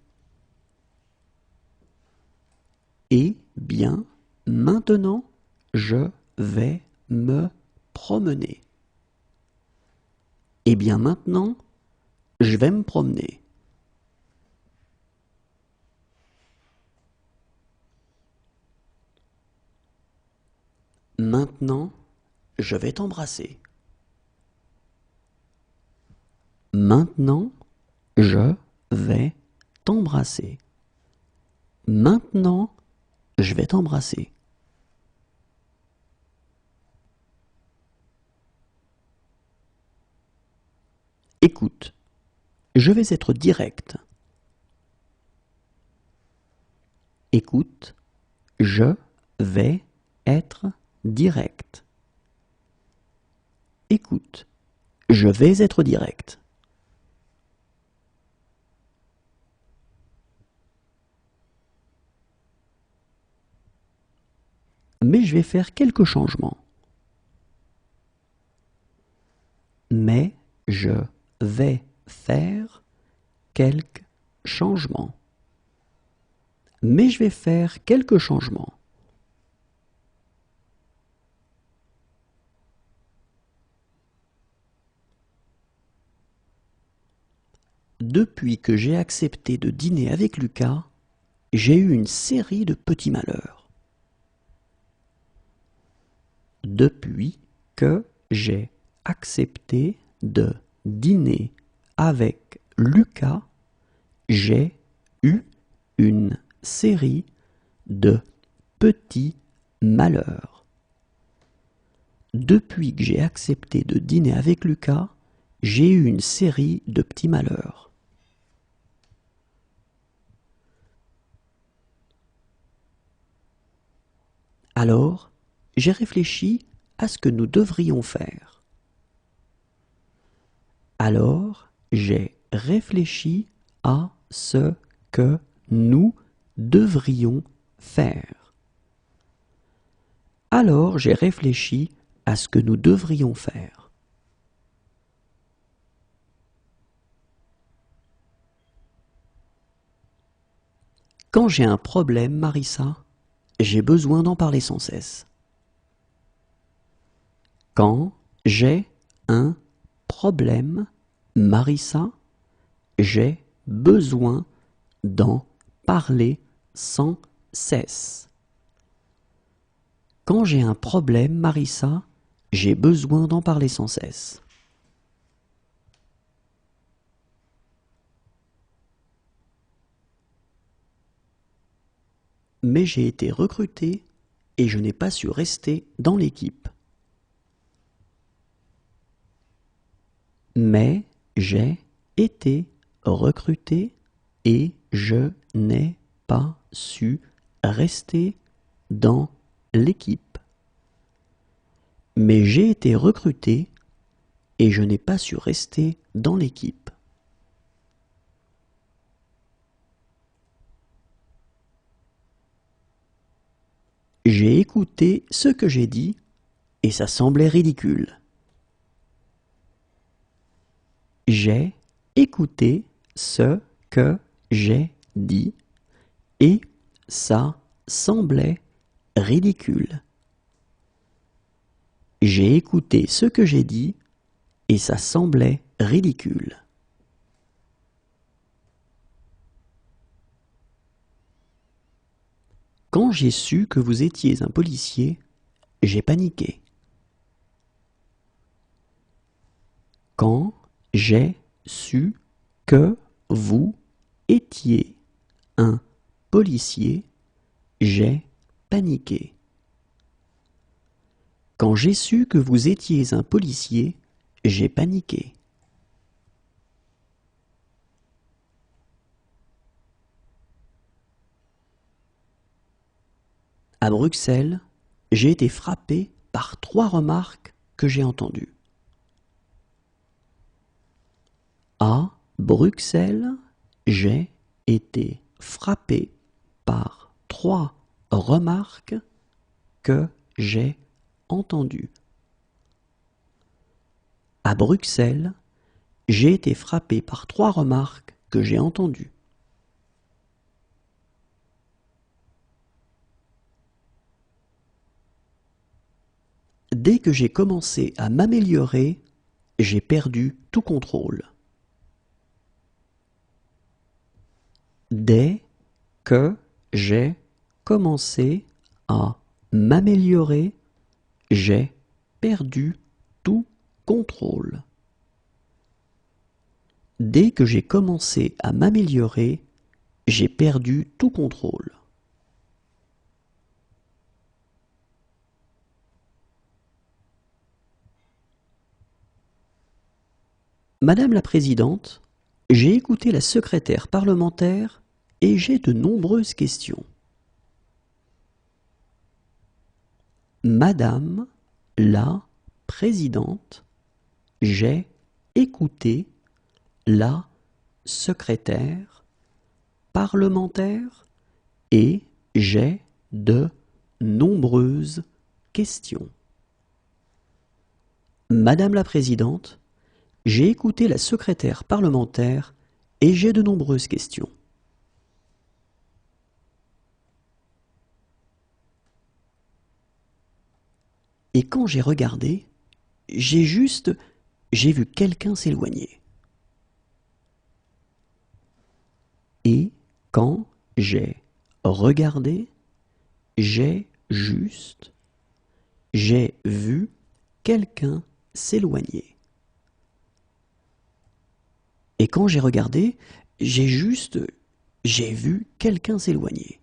Et bien maintenant, je vais me promener. Et bien maintenant, je vais me promener. Maintenant, je vais t'embrasser. Maintenant, je vais t'embrasser. Maintenant, je vais t'embrasser. Écoute, je vais être direct. Écoute, je vais être direct. Écoute, je vais être direct. Mais je vais faire quelques changements. Mais je vais faire quelques changements. Mais je vais faire quelques changements. Depuis que j'ai accepté de dîner avec Lucas, j'ai eu une série de petits malheurs. Depuis que j'ai accepté de dîner avec Lucas, j'ai eu une série de petit malheur. Depuis que j'ai accepté de dîner avec Lucas, j'ai eu une série de petits malheurs. Alors, j'ai réfléchi à ce que nous devrions faire. Alors, j'ai réfléchi à ce que nous devrions faire. Alors, j'ai réfléchi à ce que nous devrions faire. Quand j'ai un problème, Marissa, j'ai besoin d'en parler sans cesse. Quand j'ai un problème, Marissa, j'ai besoin d'en parler sans cesse. Quand j'ai un problème, Marissa, j'ai besoin d'en parler sans cesse. Mais j'ai été recruté et je n'ai pas su rester dans l'équipe. Mais j'ai été recruté et je n'ai pas su rester dans l'équipe. Mais j'ai été recruté et je n'ai pas su rester dans l'équipe. J'ai écouté ce que j'ai dit et ça semblait ridicule. J'ai écouté ce que j'ai dit et ça semblait ridicule. J'ai écouté ce que j'ai dit et ça semblait ridicule. Quand j'ai su que vous étiez un policier, j'ai paniqué. Quand j'ai su que vous étiez un policier, j'ai paniqué. Quand j'ai su que vous étiez un policier, j'ai paniqué. À Bruxelles, j'ai été frappé par 3 remarques que j'ai entendues. À Bruxelles, j'ai été frappé par 3 remarques que j'ai entendues. À Bruxelles, j'ai été frappé par 3 remarques que j'ai entendues. Dès que j'ai commencé à m'améliorer, j'ai perdu tout contrôle. Dès que j'ai commencé à m'améliorer, j'ai perdu tout contrôle. Dès que j'ai commencé à m'améliorer, j'ai perdu tout contrôle. Madame la Présidente, j'ai écouté la secrétaire parlementaire et j'ai de nombreuses questions. Madame la Présidente, j'ai écouté la secrétaire parlementaire et j'ai de nombreuses questions. Madame la Présidente, j'ai écouté la secrétaire parlementaire et j'ai de nombreuses questions. Et quand j'ai regardé, j'ai vu quelqu'un s'éloigner. Et quand j'ai regardé, j'ai vu quelqu'un s'éloigner. Et quand j'ai regardé, j'ai vu quelqu'un s'éloigner.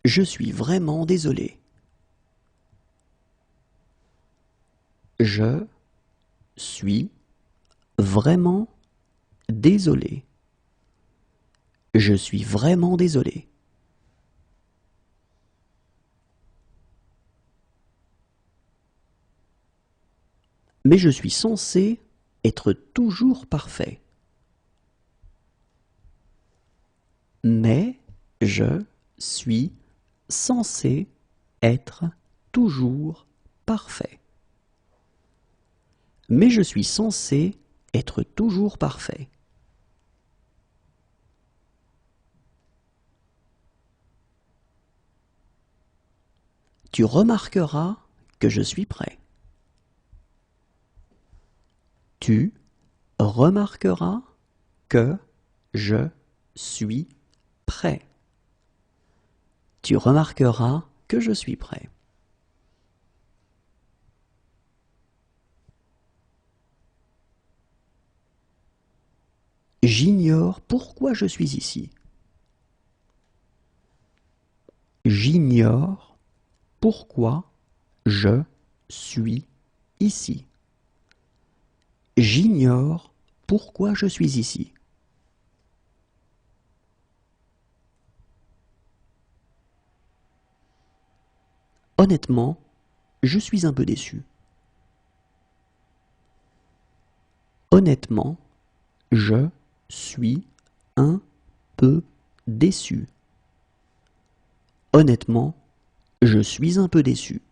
Je suis vraiment désolé. Je suis vraiment désolé. Je suis vraiment désolé. Mais je suis censé être toujours parfait. Mais je suis censé être toujours parfait. Mais je suis censé être toujours parfait. Tu remarqueras que je suis prêt. Tu remarqueras que je suis prêt. Tu remarqueras que je suis prêt. J'ignore pourquoi je suis ici. J'ignore pourquoi je suis ici. J'ignore pourquoi je suis ici. Honnêtement, je suis un peu déçu. Honnêtement, je suis un peu déçu. Honnêtement, je suis un peu déçu.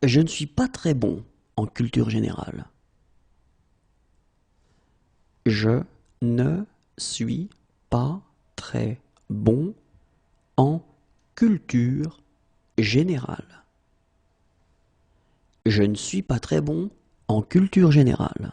Je ne suis pas très bon en culture générale. Je ne suis pas très bon en culture générale. Je ne suis pas très bon en culture générale.